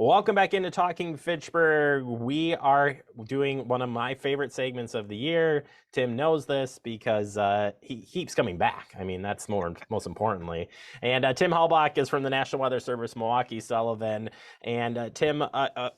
Welcome back into Talking Fitchburg. We are doing one of my favorite segments of the year. Tim knows this because he keeps coming back. I mean, that's most importantly. And Tim Halbach is from the National Weather Service Milwaukee, Sullivan. And Tim,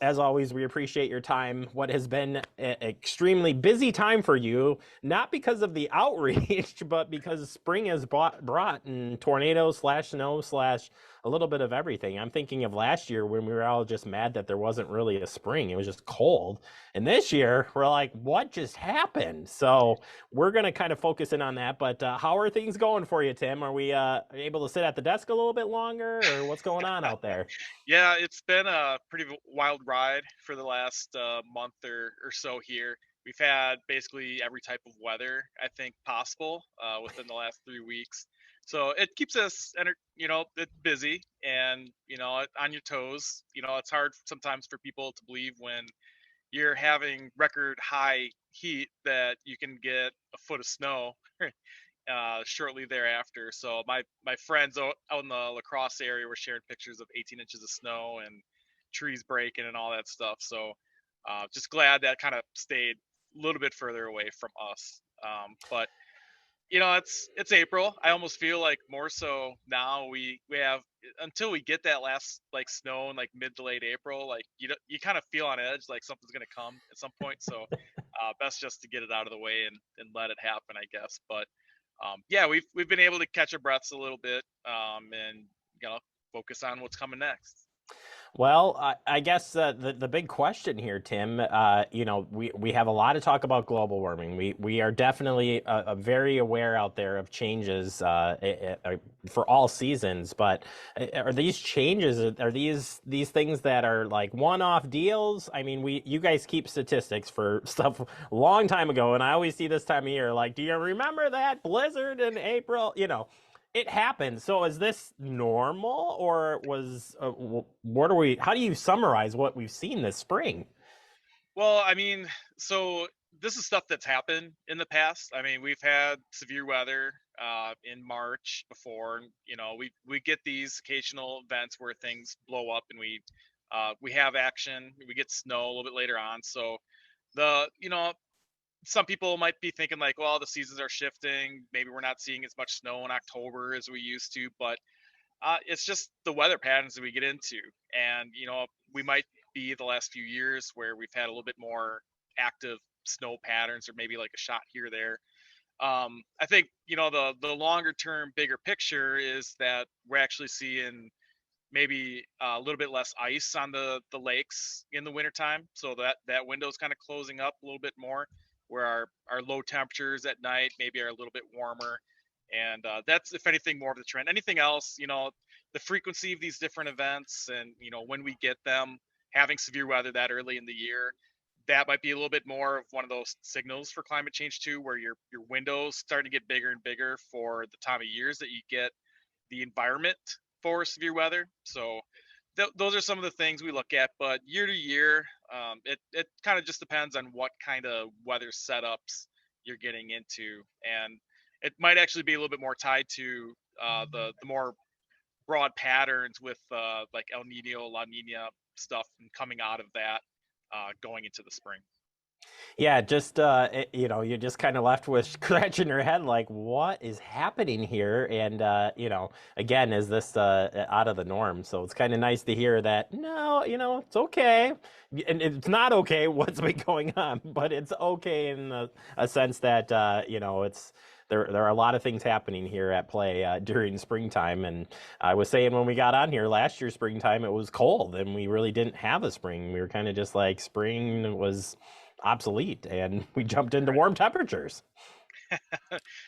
as always, we appreciate your time. What has been an extremely busy time for you, not because of the outreach, but because spring has brought in tornadoes slash snow slash a little bit of everything. I'm thinking of last year when we were all just mad that there wasn't really a spring. It was just cold. And this year, we're like, what just happened? So we're going to kind of focus in on that. But how are things going for you, Tim? Are we able to sit at the desk a little bit longer, or what's going on out there? Yeah, it's been a pretty wild ride for the last month or so here. We've had basically every type of weather I think possible within the last 3 weeks. So it keeps us, busy and on your toes. It's hard sometimes for people to believe when you're having record high heat that you can get a foot of snow shortly thereafter. So my friends out in the La Crosse area were sharing pictures of 18 inches of snow and trees breaking and all that stuff. So just glad that kind of stayed a little bit further away from us. But it's April. I almost feel like more so now we have until we get that last like snow in like mid to late April. Like you kind of feel on edge, like something's gonna come at some point. So best just to get it out of the way and let it happen, I guess. But yeah, we've been able to catch our breaths a little bit and focus on what's coming next. Well, I guess the big question here, Tim, we have a lot of talk about global warming. We are definitely very aware out there of changes for all seasons. But are these changes? Are these things that are like one-off deals? I mean, you guys keep statistics for stuff a long time ago, and I always see this time of year. Like, do you remember that blizzard in April? It happened. So is this normal, or was what are we? How do you summarize what we've seen this spring? Well, I mean, so this is stuff that's happened in the past. I mean, we've had severe weather in March before. And, we get these occasional events where things blow up and we have action. We get snow a little bit later on. So the some people might be thinking like, well, the seasons are shifting. Maybe we're not seeing as much snow in October as we used to, but it's just the weather patterns that we get into. And, we might be the last few years where we've had a little bit more active snow patterns or maybe like a shot here or there. I think, the longer term, bigger picture is that we're actually seeing maybe a little bit less ice on the lakes in the wintertime. So that window is kind of closing up a little bit more where our low temperatures at night maybe are a little bit warmer. And that's, if anything, more of the trend. Anything else, the frequency of these different events and, when we get them, having severe weather that early in the year, that might be a little bit more of one of those signals for climate change too, where your windows start to get bigger and bigger for the time of years that you get the environment for severe weather. So those are some of the things we look at. But year to year, it kind of just depends on what kind of weather setups you're getting into, and it might actually be a little bit more tied to the more broad patterns with like El Nino, La Nina stuff and coming out of that going into the spring. Yeah, just you're just kind of left with scratching your head, like, what is happening here? And again, is this out of the norm? So it's kind of nice to hear that. No, it's okay, and it's not okay what's been going on, but it's okay in a sense that it's. There are a lot of things happening here at play during springtime. And I was saying when we got on here last year, springtime, it was cold and we really didn't have a spring. We were kind of just like spring was obsolete and we jumped into Right. warm temperatures.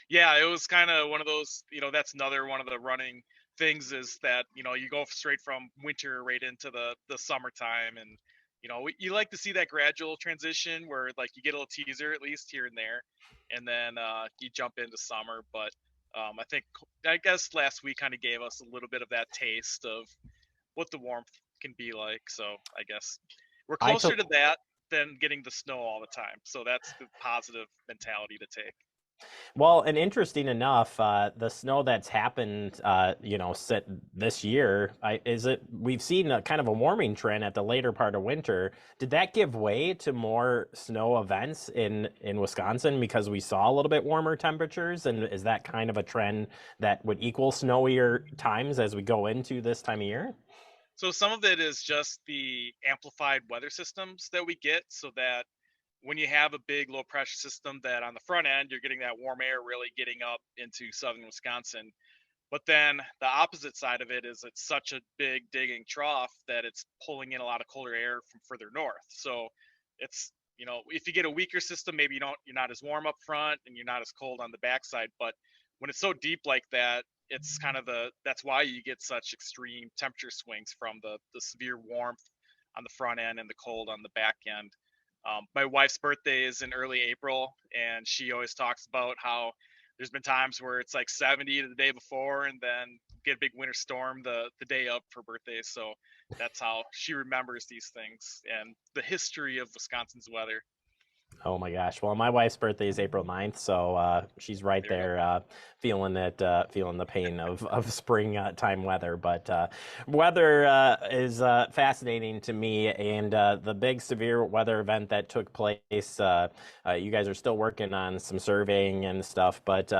Yeah, it was kind of one of those, that's another one of the running things is that, you go straight from winter right into the summertime. And, you like to see that gradual transition where like you get a little teaser at least here and there. And then you jump into summer. But I guess last week kind of gave us a little bit of that taste of what the warmth can be like. So I guess we're I closer took to that than getting the snow all the time. So that's the positive mentality to take. Well, and interesting enough, the snow that's happened, this year, we've seen a kind of a warming trend at the later part of winter. Did that give way to more snow events in Wisconsin because we saw a little bit warmer temperatures? And is that kind of a trend that would equal snowier times as we go into this time of year? So some of it is just the amplified weather systems that we get, so that when you have a big low pressure system, that on the front end you're getting that warm air really getting up into southern Wisconsin. But then the opposite side of it is it's such a big digging trough that it's pulling in a lot of colder air from further north. So it's, if you get a weaker system, maybe you're not as warm up front and you're not as cold on the backside. But when it's so deep like that, it's kind of that's why you get such extreme temperature swings from the severe warmth on the front end and the cold on the back end. My wife's birthday is in early April, and she always talks about how there's been times where it's like 70 the day before, and then get a big winter storm the day up for birthday. So that's how she remembers these things and the history of Wisconsin's weather. Oh my gosh. Well, my wife's birthday is April 9th, so she's right There you go. there feeling feeling the pain of spring time weather. But weather is fascinating to me, and the big severe weather event that took place, you guys are still working on some surveying and stuff, but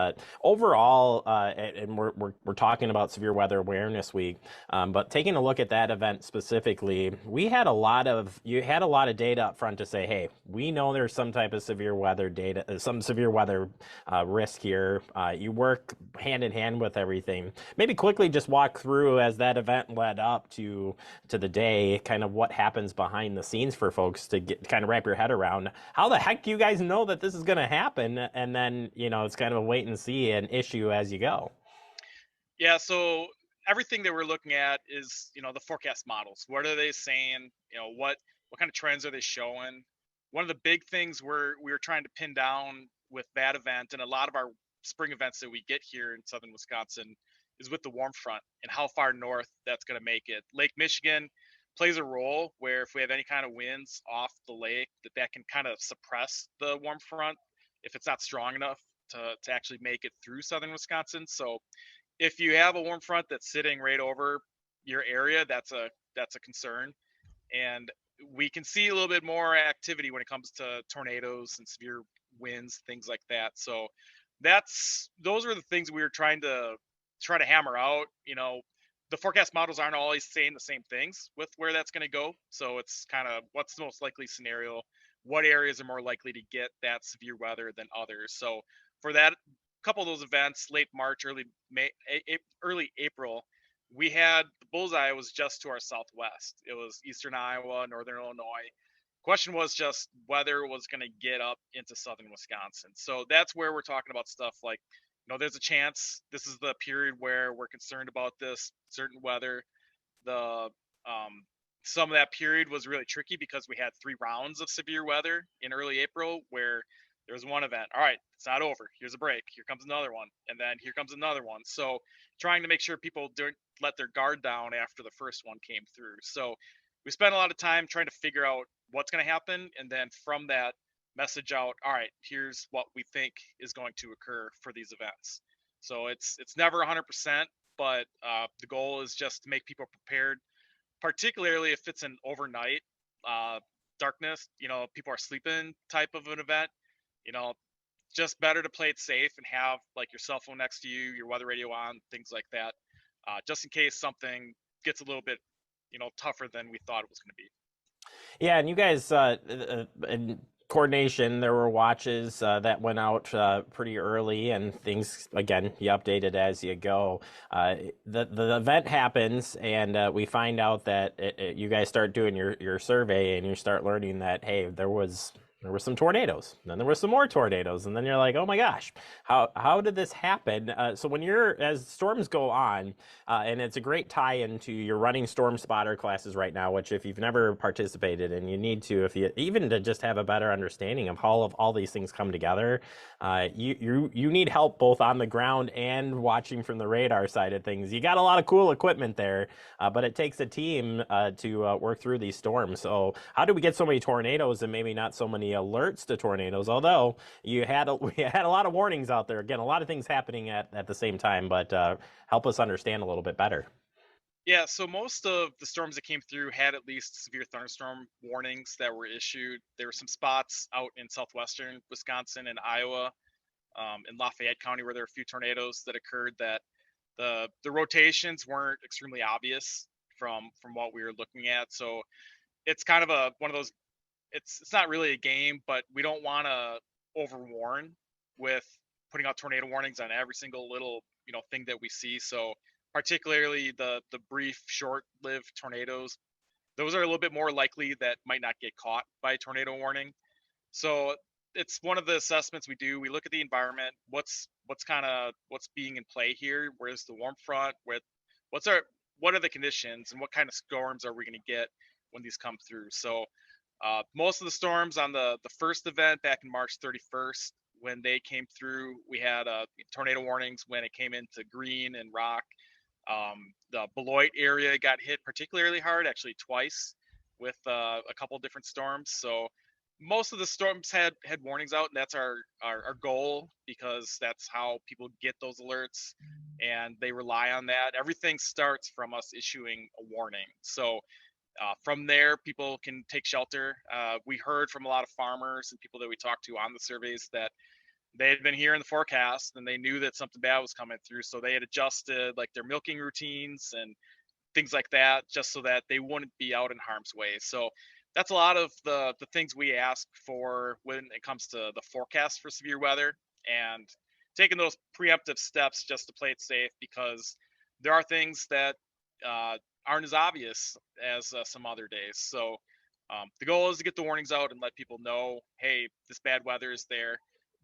overall, and we're talking about Severe Weather Awareness Week, but taking a look at that event specifically, you had a lot of data up front to say, hey, we know there's some type of severe weather data, some severe weather risk here. You work hand in hand with everything. Maybe quickly just walk through as that event led up to the day, kind of what happens behind the scenes for folks to kind of wrap your head around. How the heck do you guys know that this is going to happen? And then, it's kind of a wait and see an issue as you go. Yeah, so everything that we're looking at is, the forecast models. What are they saying? What kind of trends are they showing? One of the big things we're trying to pin down with that event and a lot of our spring events that we get here in southern Wisconsin is with the warm front and how far north that's going to make it. Lake Michigan plays a role where if we have any kind of winds off the lake, that can kind of suppress the warm front if it's not strong enough to actually make it through southern Wisconsin. So if you have a warm front that's sitting right over your area, that's a concern. And we can see a little bit more activity when it comes to tornadoes and severe winds, things like that. So those are the things we were trying to hammer out. The forecast models aren't always saying the same things with where that's going to go. So it's kind of what's the most likely scenario, what areas are more likely to get that severe weather than others. So for that couple of those events, late March, early May, early April, we had the bullseye was just to our southwest. It was eastern Iowa, northern Illinois. Question was just whether it was going to get up into southern Wisconsin. So that's where we're talking about stuff like, there's a chance this is the period where we're concerned about this certain weather. The some of that period was really tricky because we had 3 rounds of severe weather in early April where there was one event. All right, it's not over. Here's a break. Here comes another one. And then here comes another one. So trying to make sure people don't let their guard down after the first one came through. So we spent a lot of time trying to figure out what's going to happen. And then from that, message out, all right, here's what we think is going to occur for these events. So it's never 100%, but the goal is just to make people prepared, particularly if it's an overnight darkness, people are sleeping type of an event, you know, just better to play it safe and have like your cell phone next to you, your weather radio on, things like that, just in case something gets a little bit, tougher than we thought it was going to be. Yeah, and you guys, in coordination, there were watches that went out pretty early, and things again you updated as you go. The event happens, and we find out that you guys start doing your survey, and you start learning that hey, there were some tornadoes, then there were some more tornadoes, and then you're like, oh my gosh, how did this happen? So as storms go on, and it's a great tie-in to your running storm spotter classes right now, which if you've never participated and you need to, if you even to just have a better understanding of how all these things come together, you need help both on the ground and watching from the radar side of things. You got a lot of cool equipment there, but it takes a team to work through these storms. So how do we get so many tornadoes and maybe not so many the alerts to tornadoes. Although we had a lot of warnings out there. Again, a lot of things happening at the same time. But help us understand a little bit better. Yeah, so most of the storms that came through had at least severe thunderstorm warnings that were issued. There were some spots out in southwestern Wisconsin and Iowa, in Lafayette County, where there were a few tornadoes that occurred. That the rotations weren't extremely obvious from what we were looking at. So it's kind of a one of those. It's not really a game, but we don't want to overwarn with putting out tornado warnings on every single little thing that we see. So particularly the brief, short-lived tornadoes, those are a little bit more likely that might not get caught by a tornado warning. So it's one of the assessments we do. We look at the environment. What's being in play here? Where's the warm front? What's our what are the conditions, and what kind of storms are we going to get when these come through? So most of the storms on the first event back in March 31st, when they came through, we had tornado warnings when it came into Green and Rock. The Beloit area got hit particularly hard, actually twice, with a couple different storms. So most of the storms had warnings out, and that's our goal, because that's how people get those alerts, and they rely on that. Everything starts from us issuing a warning. So from there, people can take shelter. We heard from a lot of farmers and people that we talked to on the surveys that they had been hearing the forecast and they knew that something bad was coming through. So they had adjusted like their milking routines and things like that, just so that they wouldn't be out in harm's way. So that's a lot of the things we ask for when it comes to the forecast for severe weather, and taking those preemptive steps just to play it safe, because there are things that aren't as obvious as some other days. So the goal is to get the warnings out and let people know, hey, this bad weather is there.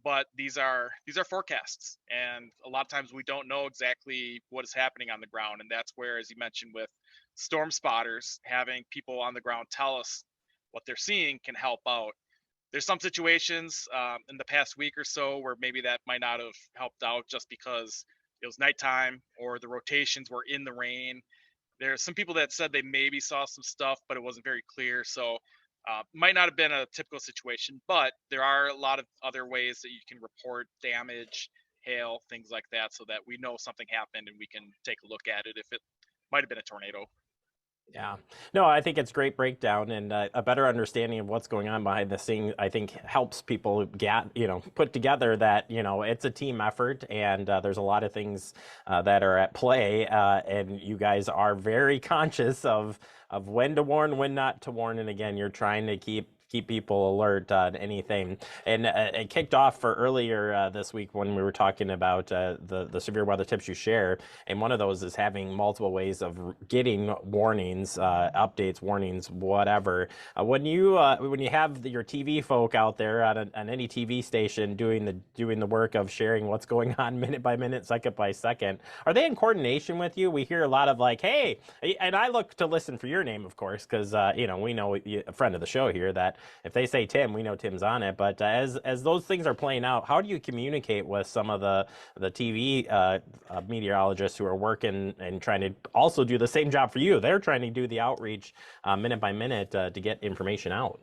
But these are forecasts, and a lot of times we don't know exactly what is happening on the ground, and that's where, as you mentioned, with storm spotters, having people on the ground tell us what they're seeing can help out. There's some situations in the past week or so where maybe that might not have helped out, just because it was nighttime or the rotations were in the rain. There's some people that said they maybe saw some stuff, but it wasn't very clear. So might not have been a typical situation, but there are a lot of other ways that you can report damage, hail, things like that, so that we know something happened and we can take a look at it if it might have been a tornado. Yeah. No, I think it's great breakdown, and a better understanding of what's going on behind the scene, I think helps people put together that, it's a team effort, and there's a lot of things that are at play, and you guys are very conscious of when to warn, when not to warn. And again, you're trying to keep people alert on anything. And it kicked off for earlier this week when we were talking about the severe weather tips you share. And one of those is having multiple ways of getting warnings, updates, warnings, whatever. When you have your TV folk out there on any TV station doing the work of sharing what's going on minute by minute, second by second, are they in coordination with you? We hear a lot of like, hey, and I look to listen for your name, of course, because we know a friend of the show here that if they say Tim, we know Tim's on it. But as those things are playing out, how do you communicate with some of the TV meteorologists who are working and trying to also do the same job for you? They're trying to do the outreach minute by minute to get information out.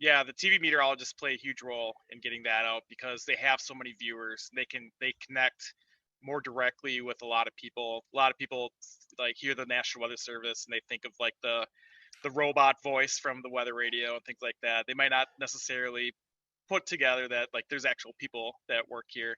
Yeah, the TV meteorologists play a huge role in getting that out, because they have so many viewers. They connect more directly with a lot of people. A lot of people like hear the National Weather Service and they think of like the robot voice from the weather radio and things like that. They might not necessarily put together that like there's actual people that work here.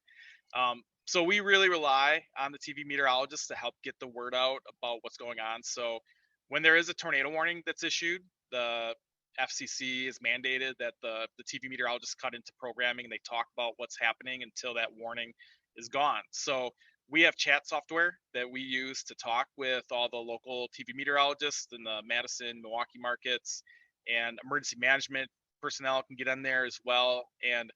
So we really rely on the TV meteorologists to help get the word out about what's going on. So when there is a tornado warning that's issued, the FCC is mandated that the TV meteorologists cut into programming and they talk about what's happening until that warning is gone. So we have chat software that we use to talk with all the local TV meteorologists in the Madison, Milwaukee markets, and emergency management personnel can get in there as well. And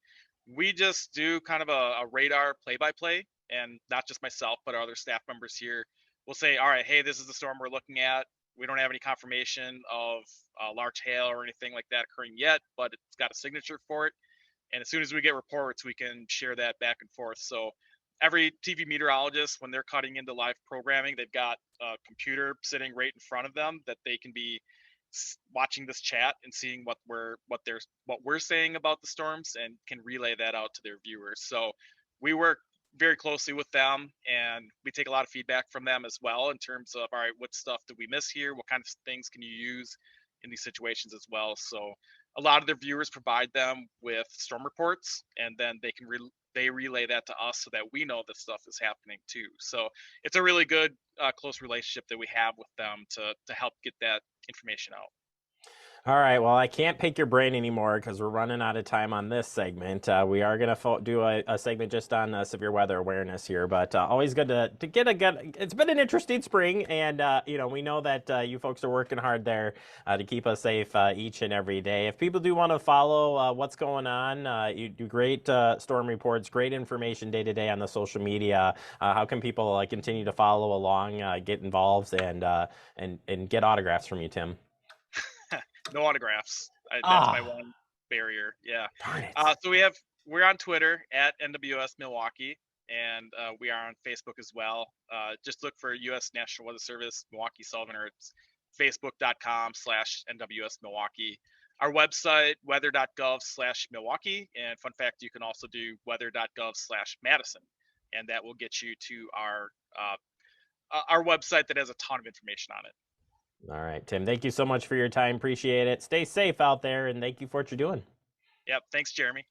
we just do kind of a radar play-by-play, and not just myself, but our other staff members here will say, all right, hey, this is the storm we're looking at. We don't have any confirmation of large hail or anything like that occurring yet, but it's got a signature for it. And as soon as we get reports, we can share that back and forth. So every TV meteorologist, when they're cutting into live programming, they've got a computer sitting right in front of them that they can be watching this chat and seeing what we're saying about the storms, and can relay that out to their viewers. So we work very closely with them, and we take a lot of feedback from them as well in terms of, all right, what stuff did we miss here? What kind of things can you use in these situations as well? So a lot of their viewers provide them with storm reports, and then they relay that to us so that we know this stuff is happening too. So it's a really good close relationship that we have with them to help get that information out. All right. Well, I can't pick your brain anymore because we're running out of time on this segment. We are going to do a segment just on severe weather awareness here, but always good to get a good. It's been an interesting spring, and we know that you folks are working hard there to keep us safe each and every day. If people do want to follow what's going on, you do great storm reports, great information day to day on the social media. How can people continue to follow along, get involved, and get autographs from you, Tim? No autographs. That's my Ah, one barrier. Yeah. darn it. So we're on Twitter at NWS Milwaukee, and we are on Facebook as well. Just look for U.S. National Weather Service Milwaukee Sullivan, or it's facebook.com/NWS Milwaukee. Our website, weather.gov/Milwaukee. And fun fact, you can also do weather.gov/Madison, and that will get you to our website that has a ton of information on it. All right, Tim, thank you so much for your time. Appreciate it. Stay safe out there, and thank you for what you're doing. Yep. Thanks, Jeremy.